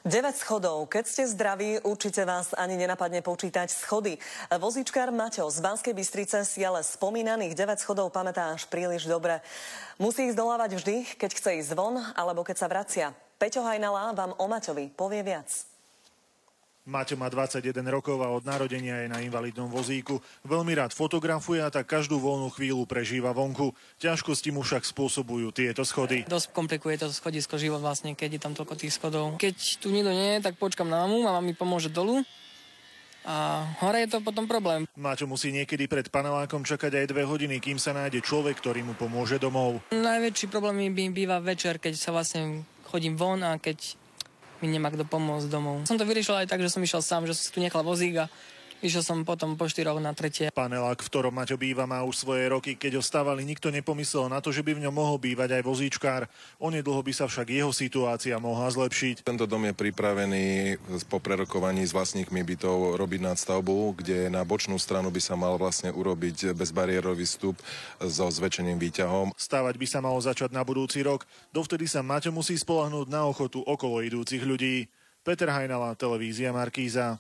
9 schodov. Keď ste zdraví, určite vás ani nenapadne počítať schody. Vozíčkar Maťo z Banskej Bystrice si ale spomínaných 9 schodov pamätá až príliš dobre. Musí ísť dolávať vždy, keď chce ísť von, alebo keď sa vracia. Peťo Hajnala vám o Maťovi povie viac. Maťo má 21 rokov a od narodenia je na invalidnom vozíku. Veľmi rád fotografuje a tak každú voľnú chvíľu prežíva vonku. Ťažkosti mu však spôsobujú tieto schody. Dosť komplikuje to schodisko život vlastne, keď je tam toľko tých schodov. Keď tu nikto nie je, tak počkam na mamu, mama mi pomôže dolu. A hore je to potom problém. Maťo musí niekedy pred panelákom čakať aj 2 hodiny, kým sa nájde človek, ktorý mu pomôže domov. Najväčší problém mi býva večer, keď sa vlastne chodím von a keď mi nemá kto pomôcť domov. Som to vyriešil aj tak, že som išiel sám, že som si tu nechal vozík a išiel som potom po 4 na 3. Panelák, v ktorom Maťo býva, má už svoje roky. Keď ho stavali, nikto nepomyslel na to, že by v ňom mohol bývať aj vozíčkár. Onedlho by sa však jeho situácia mohla zlepšiť. Tento dom je pripravený po prerokovaní s vlastníkmi bytov robiť nadstavbu, kde na bočnú stranu by sa mal vlastne urobiť bezbariérový vstup so zväčšeným výťahom. Stavať by sa malo začať na budúci rok. Dovtedy sa Maťo musí spoľahnúť na ochotu okolo idúcich ľudí. Peter Hajnala, televízia Markíza.